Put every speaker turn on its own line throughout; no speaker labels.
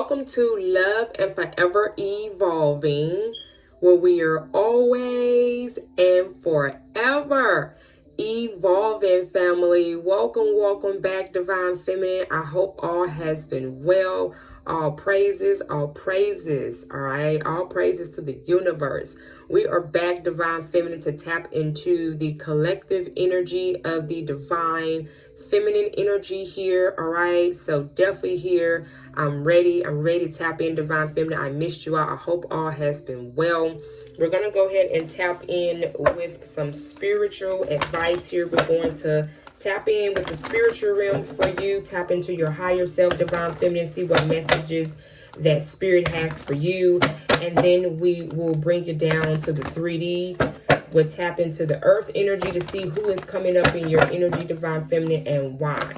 welcome to Love and Forever Evolving, where we are always and forever evolving, family. Welcome back, Divine Feminine. I hope all has been well. All praises, all right? All praises to the universe. We are back, Divine Feminine, to tap into the collective energy of the divine feminine energy here, all right? So definitely here. I'm ready to tap in, Divine Feminine. I missed you all. I hope all has been well. We're going to go ahead and tap in with some spiritual advice here. We're going to tap in with the spiritual realm for you. Tap into your higher self, Divine Feminine. See what messages that Spirit has for you. And then we will bring it down to the 3D. We'll tap into the earth energy to see who is coming up in your energy, Divine Feminine, and why.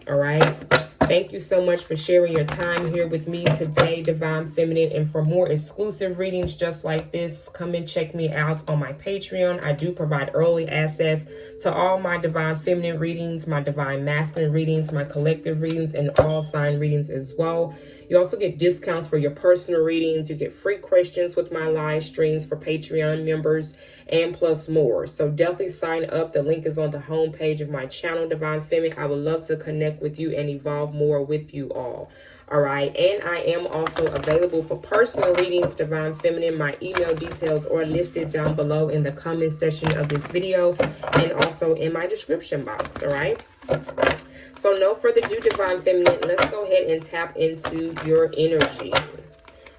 All right. Thank you so much for sharing your time here with me today, Divine Feminine. And for more exclusive readings just like this, come and check me out on my Patreon. I do provide early access to all my Divine Feminine readings, my Divine Masculine readings, my collective readings, and all sign readings as well. You also get discounts for your personal readings. You get free questions with my live streams for Patreon members, and plus more. So definitely sign up. The link is on the homepage of my channel, Divine Feminine. I would love to connect with you and evolve more with you all. All right. And I am also available for personal readings, Divine Feminine. My email details are listed down below in the comment section of this video and also in my description box. All right. So no further ado, Divine Feminine, let's go ahead and tap into your energy.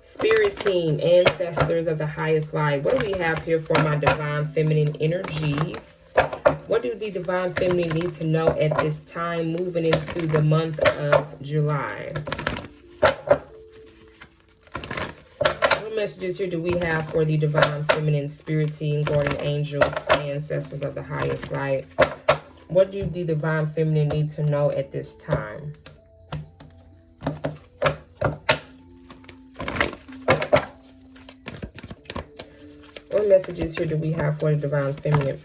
Spirit team, ancestors of the highest light. What do we have here for my Divine Feminine energies? What do the Divine Feminine need to know at this time moving into the month of July? What messages here do we have for the Divine Feminine Spirit team, guardian angels, ancestors of the highest light? What do the Divine Feminine need to know at this time? What messages here do we have for the Divine Feminine?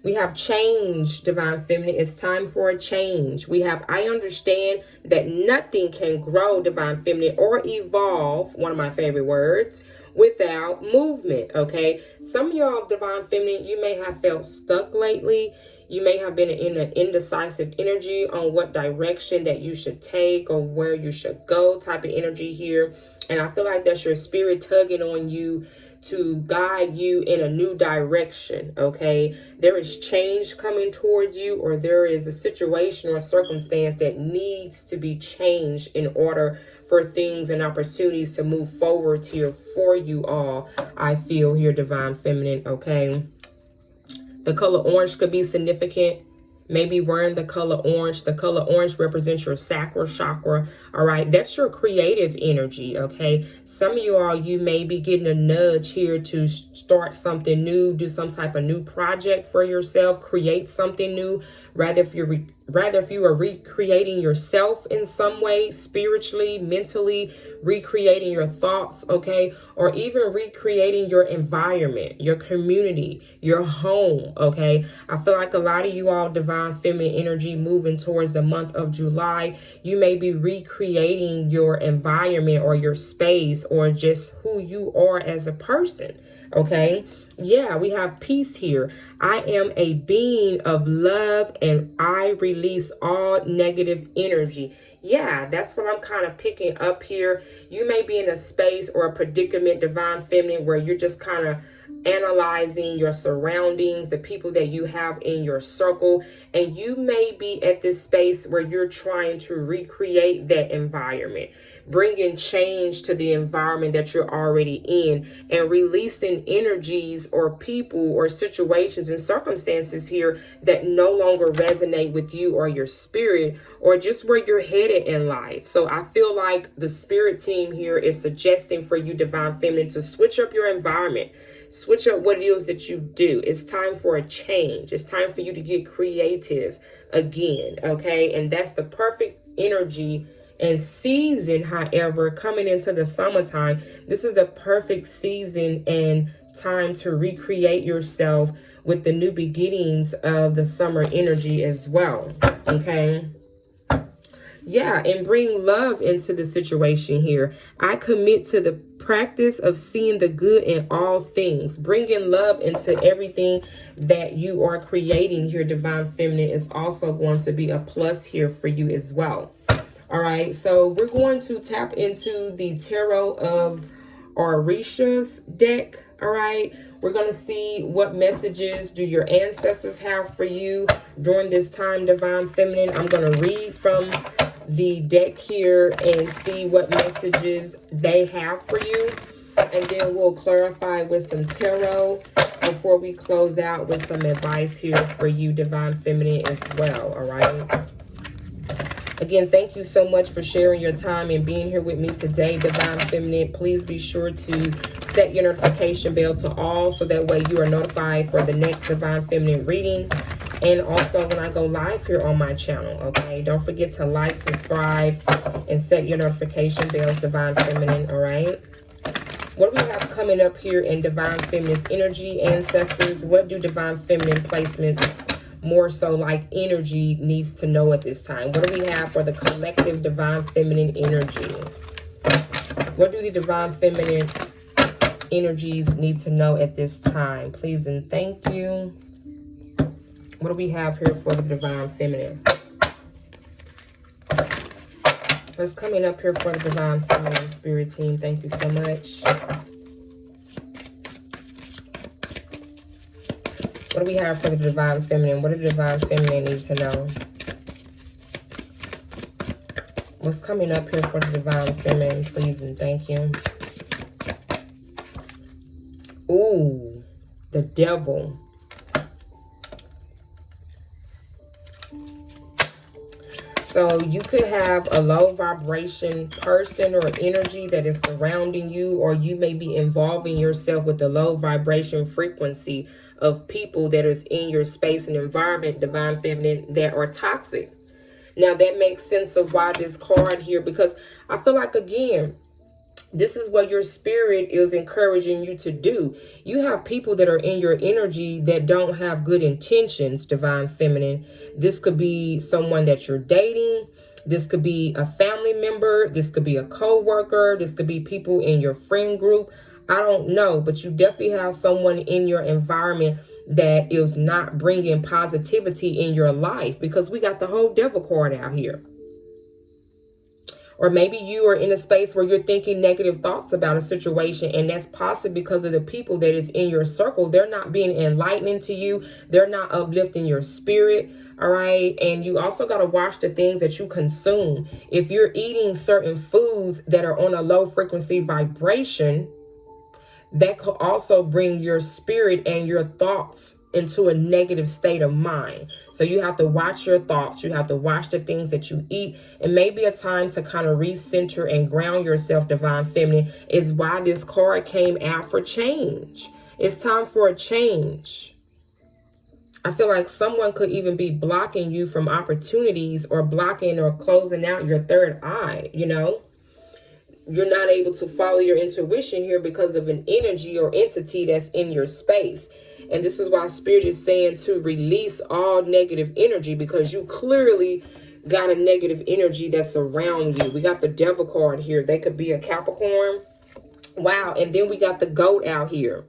We have change, Divine Feminine. It's time for a change. We have, I understand that nothing can grow, Divine Feminine, or evolve, one of my favorite words, without movement, okay? Some of y'all, Divine Feminine, you may have felt stuck lately. You may have been in an indecisive energy on what direction that you should take or where you should go type of energy here. And I feel like that's your spirit tugging on you to guide you in a new direction, okay? There is change coming towards you, or there is a situation or a circumstance that needs to be changed in order for things and opportunities to move forward here for you all, I feel here, Divine Feminine, okay? The color orange could be significant. Maybe wearing the color orange. The color orange represents your sacral chakra. All right. That's your creative energy. Okay. Some of you all, you may be getting a nudge here to start something new, do some type of new project for yourself, create something new. Rather if you are recreating yourself in some way, spiritually, mentally, recreating your thoughts, okay? Or even recreating your environment, your community, your home, okay? I feel like a lot of you all, Divine Feminine energy, moving towards the month of July, you may be recreating your environment or your space or just who you are as a person. Okay. Yeah, we have peace here. I am a being of love and I release all negative energy. Yeah, that's what I'm kind of picking up here. You may be in a space or a predicament, Divine Feminine, where you're just kind of analyzing your surroundings, the people that you have in your circle, and you may be at this space where you're trying to recreate that environment, bringing change to the environment that you're already in, and releasing energies or people or situations and circumstances here that no longer resonate with you or your spirit or just where you're headed in life. So I feel like the spirit team here is suggesting for you, Divine Feminine, to switch up your environment. Switch up what it is that you do. It's time for a change. It's time for you to get creative again, okay? And that's the perfect energy and season, however, coming into the summertime. This is the perfect season and time to recreate yourself with the new beginnings of the summer energy as well, okay? Yeah, and bring love into the situation here. I commit to the practice of seeing the good in all things. Bringing love into everything that you are creating here, Divine Feminine, is also going to be a plus here for you as well. All right, so we're going to tap into the Tarot of Orisha's deck. All right, we're going to see what messages do your ancestors have for you during this time, Divine Feminine. I'm going to read from the deck here and see what messages they have for you. And then we'll clarify with some tarot before we close out with some advice here for you, Divine Feminine, as well. All right. Again, thank you so much for sharing your time and being here with me today, Divine Feminine. Please be sure to set your notification bell to all so that way you are notified for the next Divine Feminine reading. And also when I go live here on my channel, okay? Don't forget to like, subscribe, and set your notification bells, Divine Feminine, all right? What do we have coming up here in Divine Feminine's energy, ancestors? What do Divine Feminine placements, more so like energy, needs to know at this time? What do we have for the collective Divine Feminine energy? What do the Divine Feminine energies need to know at this time? Please and thank you. What do we have here for the Divine Feminine? What's coming up here for the Divine Feminine Spirit team? Thank you so much. What do we have for the Divine Feminine? What do the Divine Feminine need to know? What's coming up here for the Divine Feminine? Please and thank you. Ooh, the Devil. So you could have a low vibration person or energy that is surrounding you, or you may be involving yourself with the low vibration frequency of people that is in your space and environment, Divine Feminine, that are toxic. Now that makes sense of why this card here, because I feel like, again, this is what your spirit is encouraging you to do. You have people that are in your energy that don't have good intentions, Divine Feminine. This could be someone that you're dating. This could be a family member. This could be a co-worker. This could be people in your friend group. I don't know, but you definitely have someone in your environment that is not bringing positivity in your life, because we got the whole Devil card out here. Or maybe you are in a space where you're thinking negative thoughts about a situation, and that's possibly because of the people that is in your circle. They're not being enlightening to you. They're not uplifting your spirit, all right? And you also got to watch the things that you consume. If you're eating certain foods that are on a low frequency vibration, that could also bring your spirit and your thoughts into a negative state of mind. So you have to watch your thoughts. You have to watch the things that you eat. It may be a time to kind of recenter and ground yourself, Divine Feminine, is why this card came out for change. It's time for a change. I feel like someone could even be blocking you from opportunities, or blocking or closing out your third eye, you know? You're not able to follow your intuition here because of an energy or entity that's in your space. And this is why Spirit is saying to release all negative energy, because you clearly got a negative energy that's around you. We got the Devil card here. They could be a Capricorn. Wow. And then we got the Goat out here.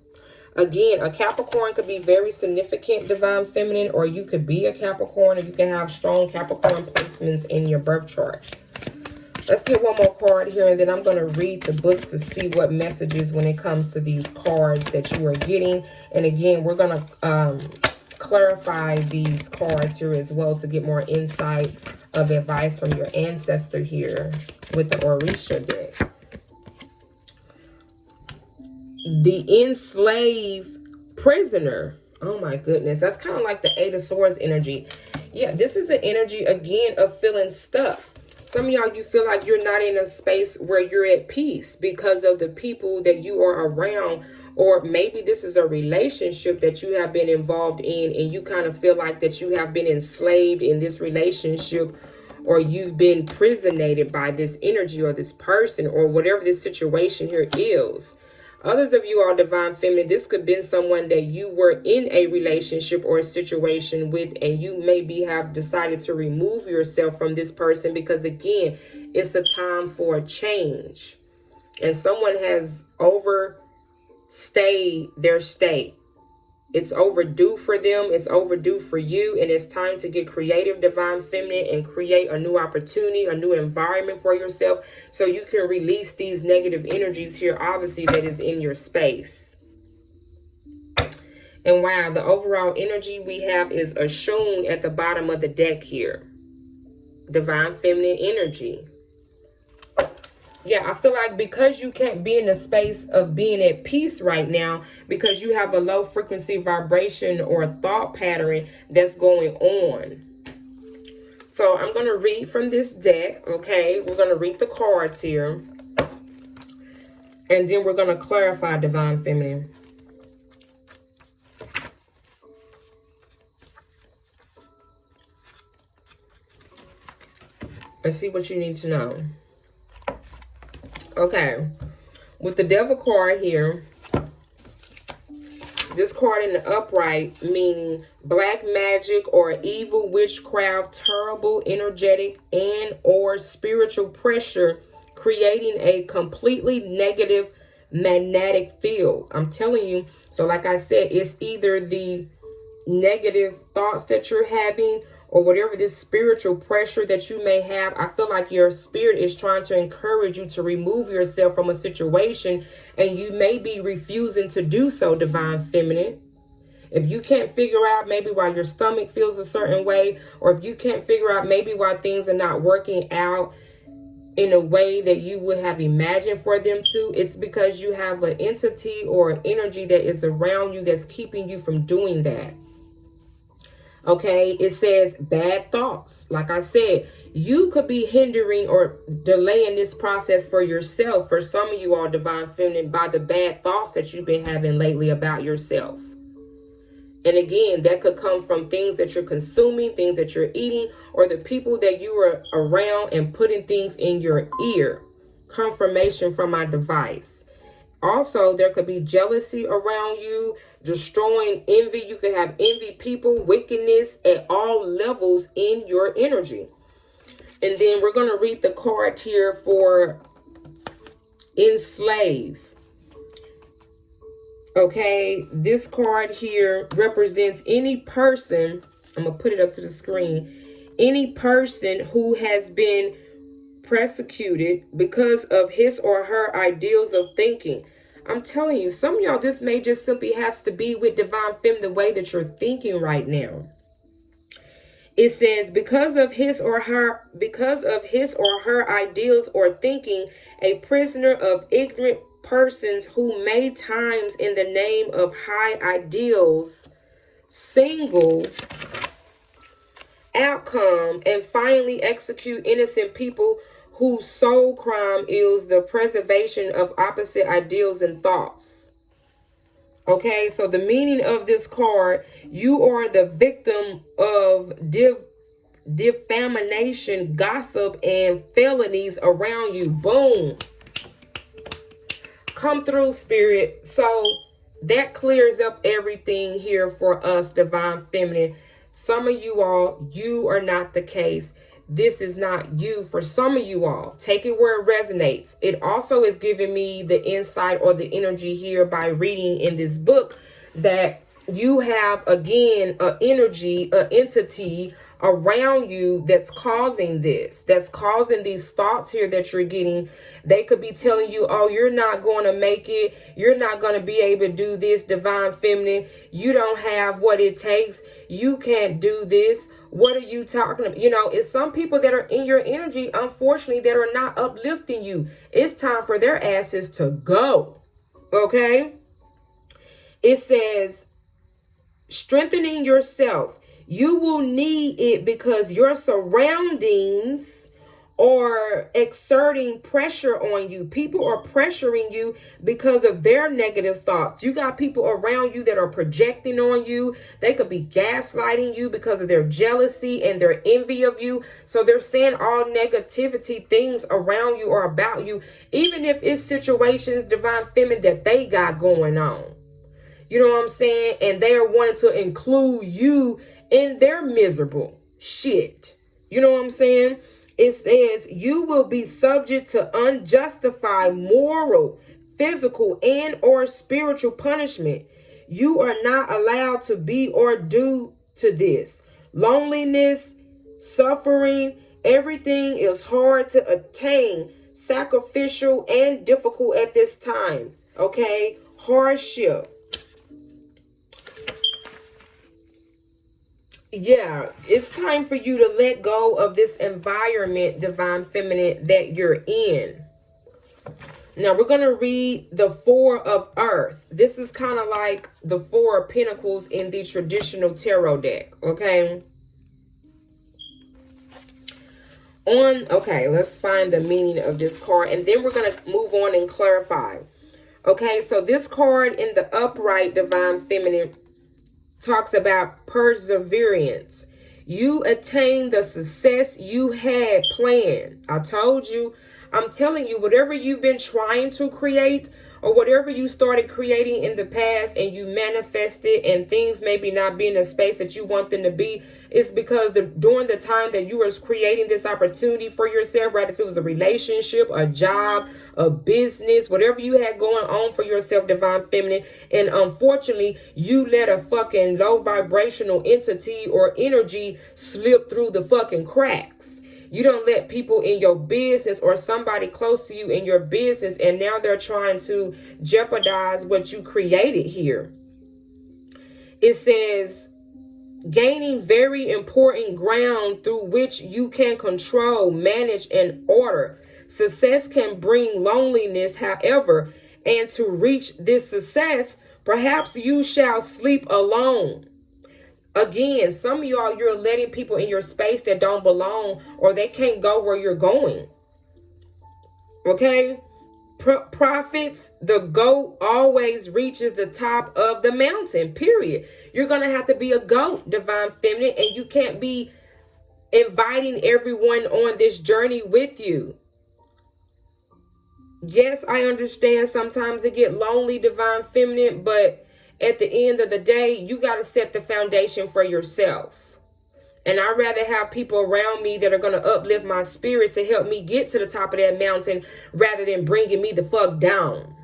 Again, a Capricorn could be very significant, Divine Feminine, or you could be a Capricorn, or you can have strong Capricorn placements in your birth chart. Let's get one more card here, and then I'm going to read the book to see what messages when it comes to these cards that you are getting. And again, we're going to clarify these cards here as well to get more insight of advice from your ancestor here with the Orisha deck. The enslaved prisoner. Oh my goodness. That's kind of like the Eight of Swords energy. Yeah, this is the energy, again, of feeling stuck. Some of y'all, you feel like you're not in a space where you're at peace because of the people that you are around. Or maybe this is a relationship that you have been involved in, and you kind of feel like that you have been enslaved in this relationship, or you've been prisonated by this energy or this person or whatever this situation here is. Others of you are divine feminine. This could have been someone that you were in a relationship or a situation with, and you maybe have decided to remove yourself from this person because, again, it's a time for a change. And someone has overstayed their stay. It's overdue for them. It's overdue for you. And it's time to get creative, divine feminine, and create a new opportunity, a new environment for yourself so you can release these negative energies here, obviously, that is in your space. And wow, the overall energy we have is a Shun at the bottom of the deck here. Divine feminine energy. Yeah, I feel like because you can't be in a space of being at peace right now, because you have a low frequency vibration or thought pattern that's going on. So I'm going to read from this deck, okay? We're going to read the cards here. And then we're going to clarify divine feminine. Let's see what you need to know. Okay, with the devil card here, this card in the upright, meaning black magic or evil witchcraft, terrible energetic and or spiritual pressure, creating a completely negative magnetic field. I'm telling you, so like I said, it's either the negative thoughts that you're having or whatever this spiritual pressure that you may have. I feel like your spirit is trying to encourage you to remove yourself from a situation, and you may be refusing to do so, divine feminine. If you can't figure out maybe why your stomach feels a certain way, or if you can't figure out maybe why things are not working out in a way that you would have imagined for them to, it's because you have an entity or an energy that is around you that's keeping you from doing that. Okay, it says bad thoughts. Like I said, you could be hindering or delaying this process for yourself. For some of you all, divine feminine, by the bad thoughts that you've been having lately about yourself. And again, that could come from things that you're consuming, things that you're eating, or the people that you are around and putting things in your ear. Confirmation from my device. Also, there could be jealousy around you, destroying envy. You could have envy people, wickedness at all levels in your energy. And then we're going to read the card here for enslave. Okay, this card here represents any person. I'm going to put it up to the screen. Any person who has been persecuted because of his or her ideals of thinking. I'm telling you, some of y'all, this may just simply have to be with divine feminine, the way that you're thinking right now. It says, because of his or her ideals or thinking, a prisoner of ignorant persons who many times in the name of high ideals, single outcome, and finally execute innocent people whose sole crime is the preservation of opposite ideals and thoughts. Okay, so the meaning of this card, you are the victim of defamation, gossip, and felonies around you. Boom. Come through, spirit. So that clears up everything here for us, divine feminine. Some of you all, you are not the case. This is not you. For some of you all, take it where it resonates. It also is giving me the insight or the energy here by reading in this book that you have, again, an energy, an entity around you that's causing this, that's causing these thoughts here that you're getting. They could be telling you, oh, you're not going to make it. You're not going to be able to do this, divine feminine. You don't have what it takes. You can't do this. What are you talking about? You know, it's some people that are in your energy, unfortunately, that are not uplifting you. It's time for their asses to go. Okay? It says, strengthening yourself. You will need it because your surroundings or exerting pressure on you. People are pressuring you because of their negative thoughts. You got people around you that are projecting on you. They could be gaslighting you because of their jealousy and their envy of you. So they're saying all negativity things around you or about you, even if it's situations, divine feminine, that they got going on. You know what I'm saying? And they're wanting to include you in their miserable shit. You know what I'm saying? It says you will be subject to unjustified moral, physical, and or spiritual punishment. You are not allowed to be or do to this. Loneliness, suffering, everything is hard to attain, sacrificial and difficult at this time. Okay? Hardship. Yeah, it's time for you to let go of this environment, divine feminine, that you're in. Now we're going to read the Four of Earth. This is kind of like the Four of Pentacles in the traditional tarot deck, okay? Okay, let's find the meaning of this card, and then we're going to move on and clarify. Okay, so this card in the upright, divine feminine, talks about perseverance. You attain the success you had planned. I told you, I'm telling you, whatever you've been trying to create or whatever you started creating in the past and you manifested and things maybe not being in the space that you want them to be, is because during the time that you were creating this opportunity for yourself, rather if it was a relationship, a job, a business, whatever you had going on for yourself, divine feminine, and unfortunately you let a fucking low vibrational entity or energy slip through the fucking cracks. You don't let people in your business or somebody close to you in your business, and now they're trying to jeopardize what you created here. It says, gaining very important ground through which you can control, manage, and order. Success can bring loneliness, however, and to reach this success, perhaps you shall sleep alone. Again, some of y'all, you're letting people in your space that don't belong, or they can't go where you're going. Okay? Prophets, the goat always reaches the top of the mountain, period. You're going to have to be a goat, divine feminine, and you can't be inviting everyone on this journey with you. Yes, I understand sometimes it get lonely, divine feminine, but at the end of the day, you got to set the foundation for yourself. And I'd rather have people around me that are going to uplift my spirit to help me get to the top of that mountain rather than bringing me the fuck down.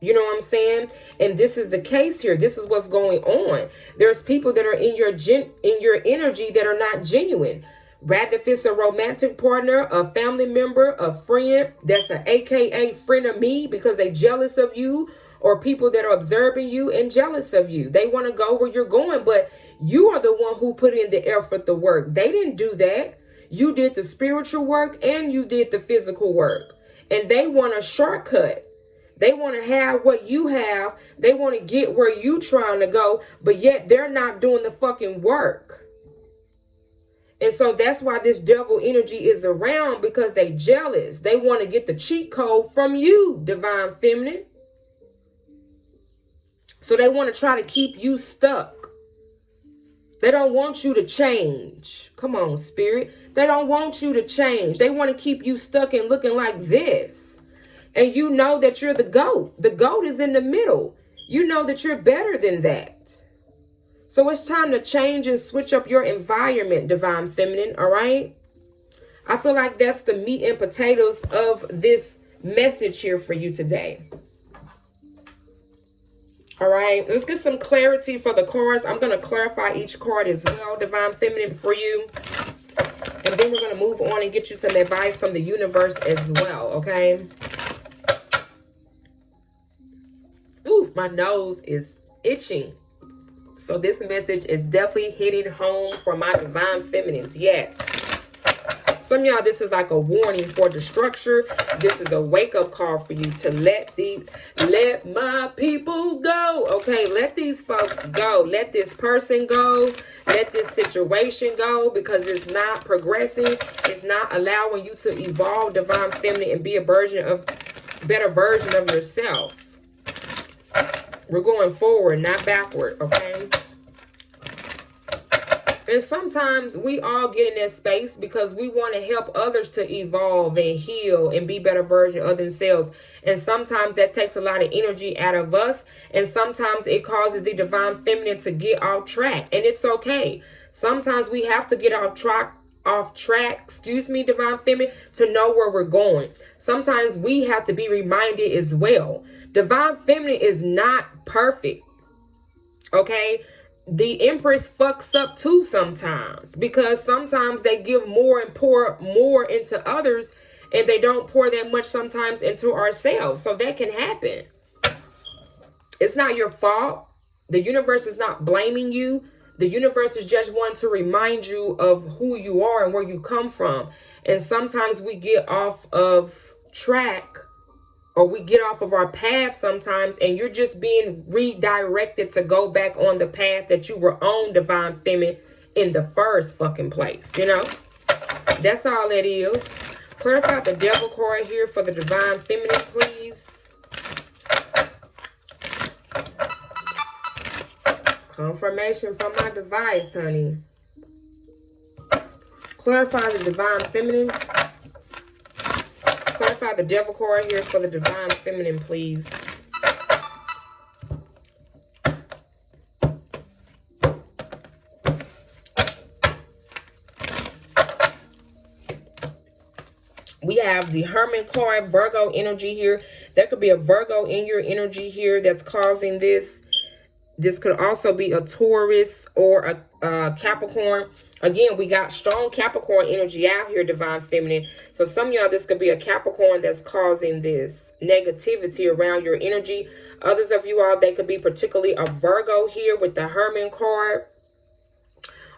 You know what I'm saying? And this is the case here. This is what's going on. There's people that are in your energy that are not genuine. Rather if it's a romantic partner, a family member, a friend that's an AKA friend of me because they jealous of you, or people that are observing you and jealous of you. They want to go where you're going, but you are the one who put in the effort, the work. They didn't do that. You did the spiritual work and you did the physical work. And they want a shortcut. They want to have what you have. They want to get where you trying to go, but yet they're not doing the fucking work. And so that's why this devil energy is around, because they jealous. They want to get the cheat code from you, divine feminine. So they want to try to keep you stuck. They don't want you to change. Come on, spirit. They don't want you to change. They want to keep you stuck and looking like this. And you know that you're the goat. The goat is in the middle. You know that you're better than that. So it's time to change and switch up your environment, divine feminine, all right? I feel like that's the meat and potatoes of this message here for you today. All right, let's get some clarity for the cards. I'm going to clarify each card as well, divine feminine, for you. And then we're going to move on and get you some advice from the universe as well, okay? Ooh, my nose is itching. So this message is definitely hitting home for my divine feminines. Yes. Some of y'all, this is like a warning for the structure. This is a wake-up call for you to let my people go. Okay, let these folks go. Let this person go. Let this situation go, because it's not progressing. It's not allowing you to evolve, divine feminine, and be a better version of yourself. We're going forward, not backward, okay? And sometimes we all get in that space because we want to help others to evolve and heal and be better version of themselves. And sometimes that takes a lot of energy out of us. And sometimes it causes the divine feminine to get off track. And it's okay. Sometimes we have to get off track, divine feminine, to know where we're going. Sometimes we have to be reminded as well. Divine feminine is not perfect. Okay? The Empress fucks up too sometimes, because sometimes they give more and pour more into others, and they don't pour that much sometimes into ourselves. So that can happen. It's not your fault. The universe is not blaming you. The universe is just wanting to remind you of who you are and where you come from. And sometimes we get off of track, or we get off of our path sometimes, and you're just being redirected to go back on the path that you were on, divine feminine, in the first fucking place, you know? That's all it is. Clarify the devil card here for the divine feminine, please. Confirmation from my device, honey. Clarify the divine feminine. Clarify the devil card here for the divine feminine, please. We have the Hermit card, Virgo energy here. There could be a Virgo in your energy here that's causing this. This could also be a Taurus or a Capricorn. Again, we got strong Capricorn energy out here, divine feminine. So some of y'all, this could be a Capricorn that's causing this negativity around your energy. Others of you all, they could be particularly a Virgo here with the Hermit card.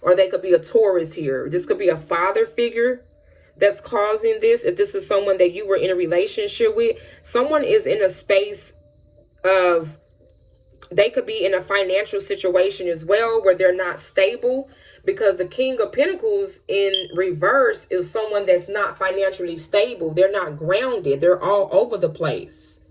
Or they could be a Taurus here. This could be a father figure that's causing this. If this is someone that you were in a relationship with, someone is in a space of, they could be in a financial situation as well where they're not stable, because the King of Pentacles in reverse is someone that's not financially stable. They're not grounded. They're all over the place.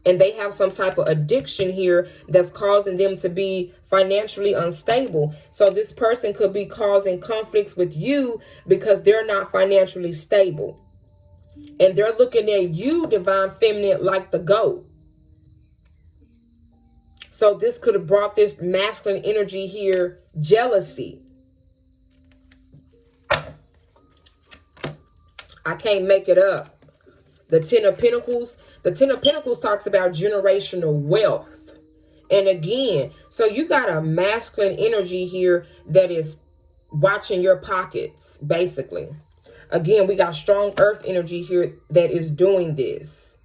And they have some type of addiction here that's causing them to be financially unstable. So this person could be causing conflicts with you because they're not financially stable. And they're looking at you, divine feminine, like the GOAT. So this could have brought this masculine energy here, jealousy. I can't make it up. The Ten of Pentacles. The Ten of Pentacles talks about generational wealth. And again, so you got a masculine energy here that is watching your pockets, basically. Again, we got strong earth energy here that is doing this.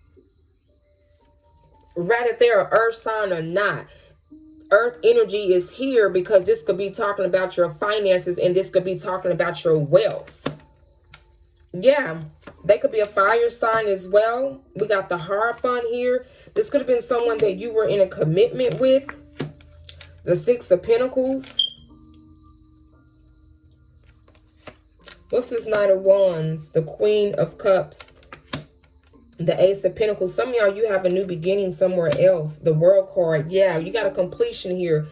Rather they're an earth sign or not, earth energy is here because this could be talking about your finances, and this could be talking about your wealth. Yeah, they could be a fire sign as well. We got the Hierophant here. This could have been someone that you were in a commitment with. The Six of Pentacles. What's this Knight of Wands? The Queen of Cups. The Ace of Pentacles. Some of y'all, you have a new beginning somewhere else. The World card. Yeah, you got a completion here.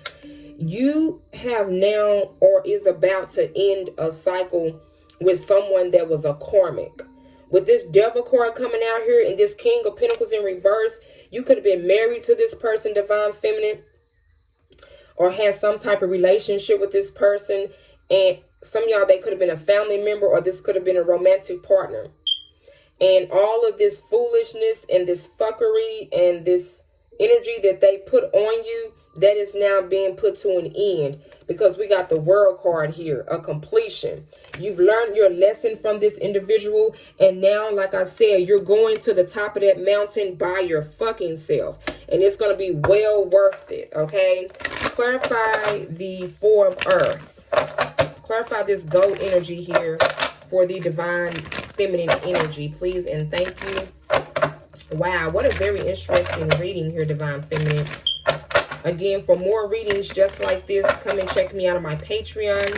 You have now or is about to end a cycle with someone that was a karmic. With this Devil card coming out here and this King of Pentacles in reverse, you could have been married to this person, divine feminine, or had some type of relationship with this person. And some of y'all, they could have been a family member, or this could have been a romantic partner. And all of this foolishness and this fuckery and this energy that they put on you, that is now being put to an end, because we got the World card here, a completion. You've learned your lesson from this individual, and now, like I said, you're going to the top of that mountain by your fucking self, and it's going to be well worth it, okay? Clarify the Four of Earth. Clarify this goat energy here for the divine feminine energy, please and thank you. Wow, what a very interesting reading here, divine feminine. Again, for more readings just like this, come and check me out on my Patreon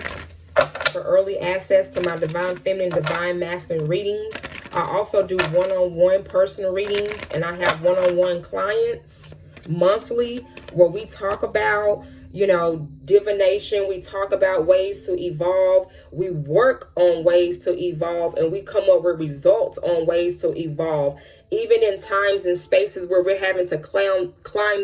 for early access to my divine feminine, divine masculine readings. I also do one-on-one personal readings, and I have one-on-one clients monthly where we talk about, you know, divination. We talk about ways to evolve. We work on ways to evolve, and we come up with results on ways to evolve, even in times and spaces where we're having to climb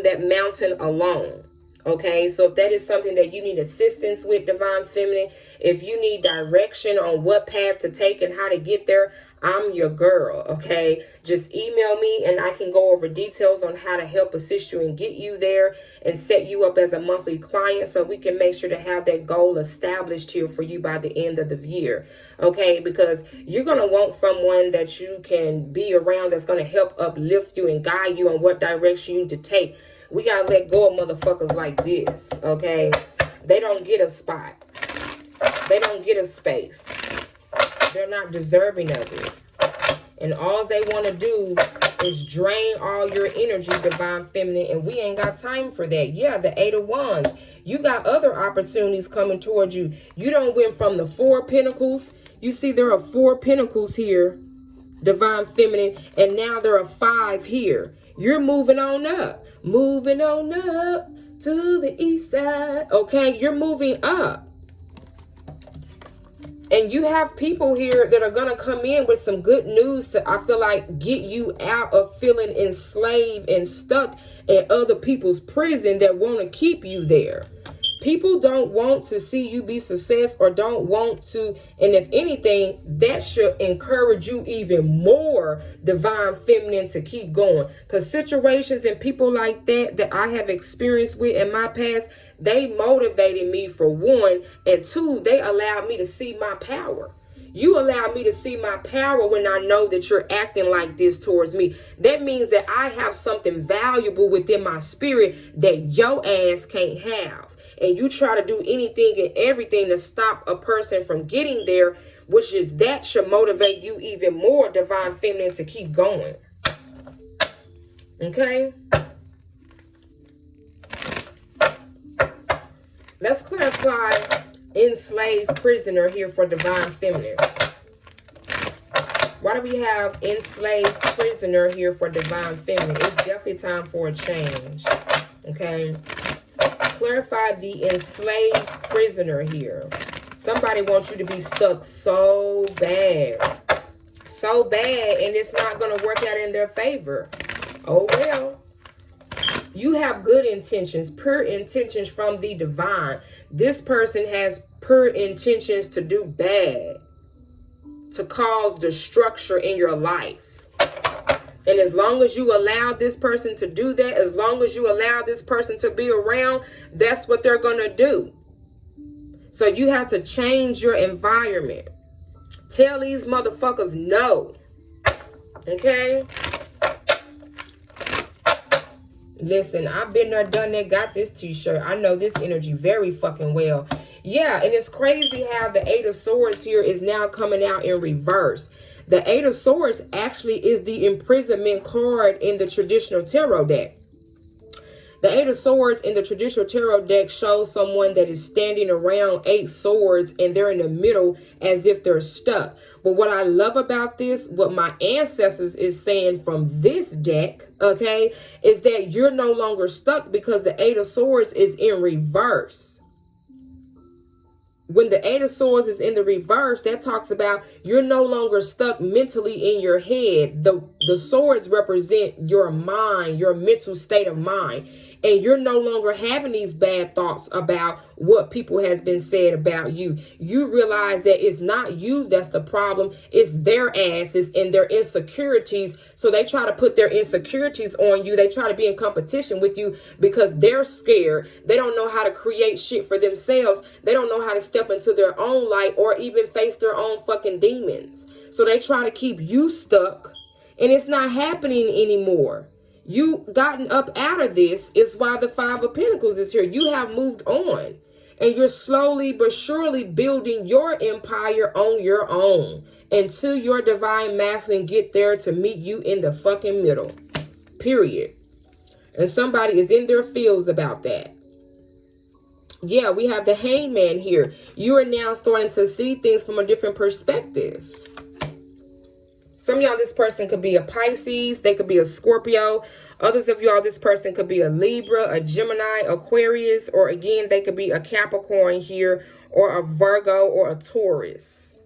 that mountain alone. Okay, so if that is something that you need assistance with, divine feminine, if you need direction on what path to take and how to get there, I'm your girl. Okay, just email me and I can go over details on how to help assist you and get you there and set you up as a monthly client so we can make sure to have that goal established here for you by the end of the year. Okay, because you're going to want someone that you can be around that's going to help uplift you and guide you on what direction you need to take. We got to let go of motherfuckers like this, okay? They don't get a spot. They don't get a space. They're not deserving of it. And all they want to do is drain all your energy, divine feminine, and we ain't got time for that. Yeah, the 8 of Wands. You got other opportunities coming towards you. You don't went from the 4 of Pentacles. You see there are 4 Pentacles here, divine feminine, and now there are 5 here. You're moving on up to the east side. Okay, you're moving up. And you have people here that are going to come in with some good news to, I feel like, get you out of feeling enslaved and stuck in other people's prison that want to keep you there. People don't want to see you be success or don't want to. And if anything, that should encourage you even more, divine feminine, to keep going. Because situations and people like that I have experienced with in my past, they motivated me for one. And two, they allowed me to see my power. You allow me to see my power when I know that you're acting like this towards me. That means that I have something valuable within my spirit that your ass can't have. And you try to do anything and everything to stop a person from getting there, which is that should motivate you even more, divine feminine, to keep going. Okay? Let's clarify enslaved prisoner here for divine feminine. Why do we have enslaved prisoner here for divine feminine? It's definitely time for a change. Okay. Clarify the enslaved prisoner here. Somebody wants you to be stuck so bad. So bad, and it's not going to work out in their favor. Oh well. You have good intentions, pure intentions from the divine. This person has pure intentions to do bad, to cause destruction in your life. And as long as you allow this person to do that, as long as you allow this person to be around, that's what they're going to do. So you have to change your environment. Tell these motherfuckers no. Okay? Listen, I've been there, done that, got this t-shirt. I know this energy very fucking well. Yeah, and it's crazy how the 8 of Swords here is now coming out in reverse. The 8 of Swords actually is the imprisonment card in the traditional tarot deck. The 8 of Swords in the traditional tarot deck shows someone that is standing around 8 swords and they're in the middle as if they're stuck. But what I love about this, what my ancestors is saying from this deck, okay, is that you're no longer stuck because the 8 of Swords is in reverse. When the 8 of Swords is in the reverse, that talks about you're no longer stuck mentally in your head. The swords represent your mind, your mental state of mind. And you're no longer having these bad thoughts about what people has been said about you. You realize that it's not you that's the problem. It's their asses and their insecurities. So they try to put their insecurities on you. They try to be in competition with you because they're scared. They don't know how to create shit for themselves. They don't know how to step into their own light or even face their own fucking demons. So they try to keep you stuck, and it's not happening anymore. You gotten up out of this is why the 5 of Pentacles is here. You have moved on. And you're slowly but surely building your empire on your own until your divine masculine get there to meet you in the fucking middle. Period. And somebody is in their feels about that. Yeah, we have the Hangman here. You are now starting to see things from a different perspective. Some of y'all, this person could be a Pisces. They could be a Scorpio. Others of y'all, this person could be a Libra, a Gemini, Aquarius, or again, they could be a Capricorn here, or a Virgo, or a Taurus.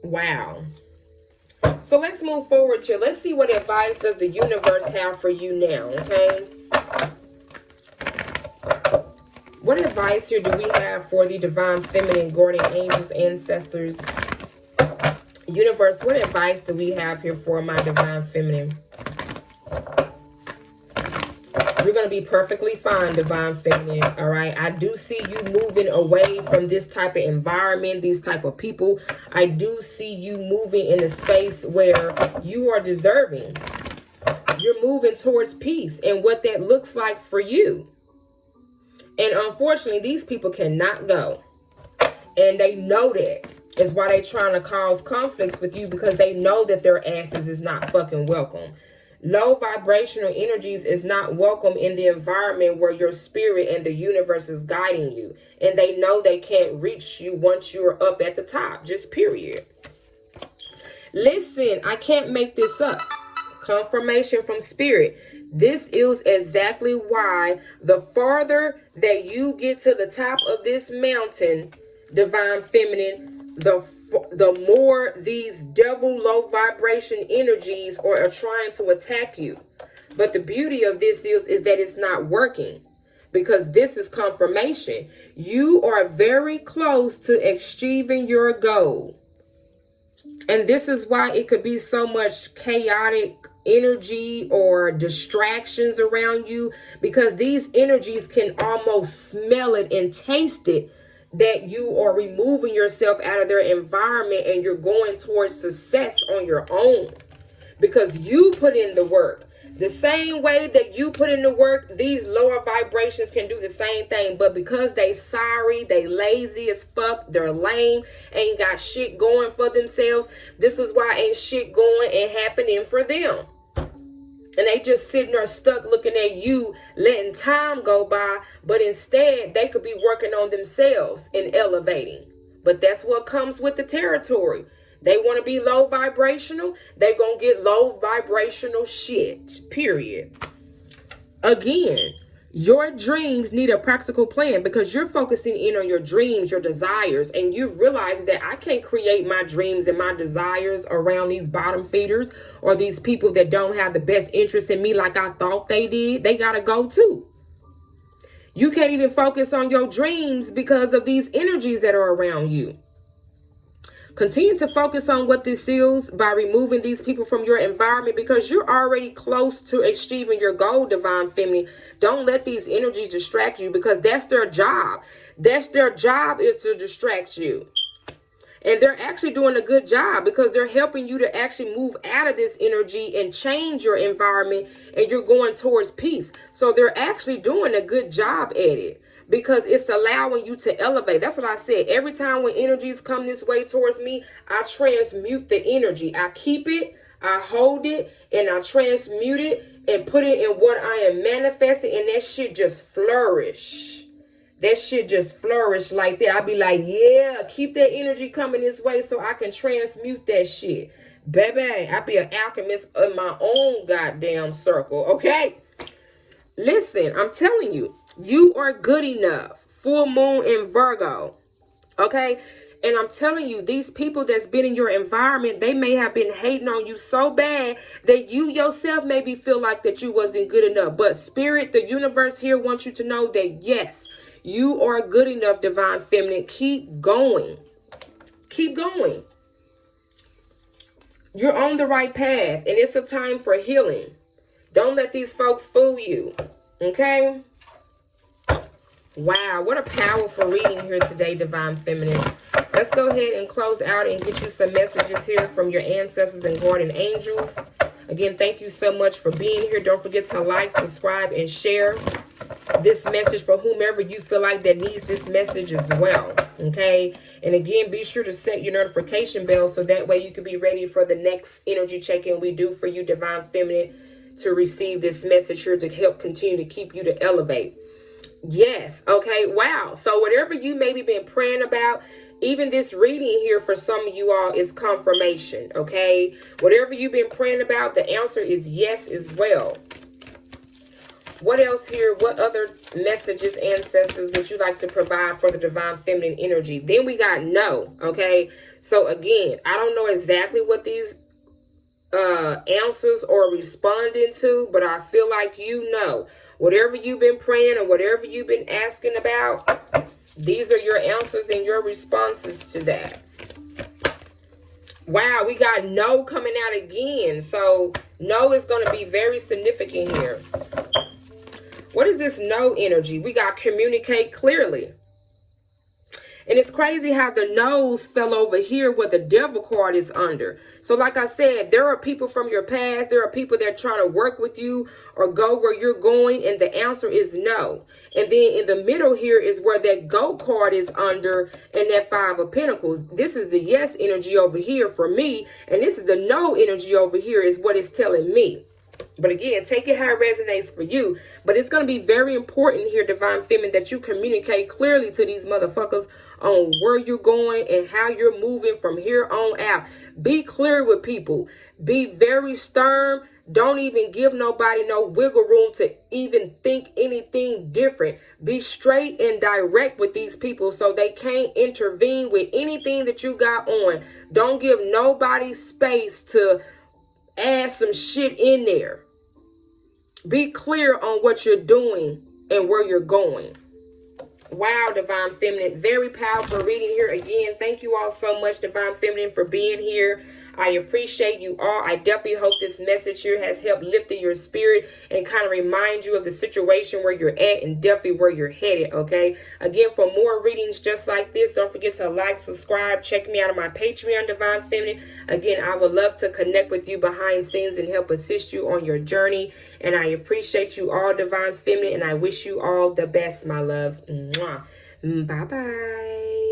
Wow. So let's move forward here. Let's see what advice does the universe have for you now, okay? What advice here do we have for the divine feminine, guardian angels, ancestors? Universe, what advice do we have here for my divine feminine? You're going to be perfectly fine, divine feminine, all right? I do see you moving away from this type of environment, these type of people. I do see you moving in a space where you are deserving. You're moving towards peace and what that looks like for you. And unfortunately, these people cannot go. And they know that. Is why they trying to cause conflicts with you, because they know that their asses is not fucking welcome. Low vibrational energies is not welcome in the environment where your spirit and the universe is guiding you. And they know they can't reach you once you're up at the top. Just period. Listen, I can't make this up. Confirmation from spirit. This is exactly why the farther that you get to the top of this mountain, divine feminine, the more these devil low vibration energies are trying to attack you. But the beauty of this is that it's not working, because this is confirmation. You are very close to achieving your goal. And this is why it could be so much chaotic energy or distractions around you, because these energies can almost smell it and taste it, that you are removing yourself out of their environment and you're going towards success on your own because you put in the work. The same way that you put in the work, these lower vibrations can do the same thing. But because they sorry, they lazy as fuck, they're lame, ain't got shit going for themselves, this is why ain't shit going and happening for them. And they just sitting there stuck looking at you, letting time go by. But instead, they could be working on themselves and elevating. But that's what comes with the territory. They want to be low vibrational. They gonna get low vibrational shit. Period. Again, your dreams need a practical plan, because you're focusing in on your dreams, your desires, and you've realized that I can't create my dreams and my desires around these bottom feeders or these people that don't have the best interest in me like I thought they did. They gotta go too. You can't even focus on your dreams because of these energies that are around you. Continue to focus on what this is by removing these people from your environment, because you're already close to achieving your goal, divine feminine. Don't let these energies distract you, because that's their job. That's their job, is to distract you. And they're actually doing a good job, because they're helping you to actually move out of this energy and change your environment, and you're going towards peace. So they're actually doing a good job at it, because it's allowing you to elevate. That's what I said. Every time when energies come this way towards me, I transmute the energy. I keep it, I hold it, and I transmute it and put it in what I am manifesting, and that shit just flourish. That shit just flourish like that. I be like, yeah, keep that energy coming this way so I can transmute that shit. Baby, I be an alchemist in my own goddamn circle, okay? Listen, I'm telling you, you are good enough. Full moon in Virgo, okay? And I'm telling you, these people that's been in your environment, they may have been hating on you so bad that you yourself maybe feel like that you wasn't good enough. But spirit, the universe here wants you to know that, yes, you are good enough, divine feminine. Keep going. Keep going. You're on the right path, and it's a time for healing. Don't let these folks fool you, okay? Wow, what a powerful reading here today, divine feminine. Let's go ahead and close out and get you some messages here from your ancestors and guardian angels. Again, thank you so much for being here. Don't forget to like, subscribe, and share. this message for whomever you feel like that needs this message as well. Okay. And again, be sure to set your notification bell so that way you can be ready for the next energy check-in we do for you, Divine Feminine, to receive this message here to help continue to keep you to elevate. Yes. Okay. Wow. So whatever you maybe been praying about, even this reading here for some of you all is confirmation. Okay. Whatever you've been praying about, the answer is yes as well. What else here? What other messages, ancestors, would you like to provide for the Divine Feminine energy? Then we got no. Okay. So again, I don't know exactly what these answers are responding to, but I feel like you know. Whatever you've been praying or whatever you've been asking about, these are your answers and your responses to that. Wow, we got no coming out again. So no is going to be very significant here. What is this no energy? We got communicate clearly. And it's crazy how the no's fell over here where the devil card is under. So like I said, there are people from your past. There are people that are trying to work with you or go where you're going. And the answer is no. And then in the middle here is where that go card is under and that 5 of Pentacles. This is the yes energy over here for me. And this is the no energy over here is what it's telling me. But again, take it how it resonates for you. But it's going to be very important here, Divine Feminine, that you communicate clearly to these motherfuckers on where you're going and how you're moving from here on out. Be clear with people. Be very stern. Don't even give nobody no wiggle room to even think anything different. Be straight and direct with these people so they can't intervene with anything that you got on. Don't give nobody space to add some shit in there. Be clear on what you're doing and where you're going. Wow, Divine Feminine. Very powerful reading here again. Thank you all so much, Divine Feminine, for being here. I appreciate you all. I definitely hope this message here has helped lift your spirit and kind of remind you of the situation where you're at and definitely where you're headed, okay? Again, for more readings just like this, don't forget to like, subscribe, check me out on my Patreon, Divine Feminine. Again, I would love to connect with you behind scenes and help assist you on your journey. And I appreciate you all, Divine Feminine, and I wish you all the best, my loves. Mwah. Bye-bye.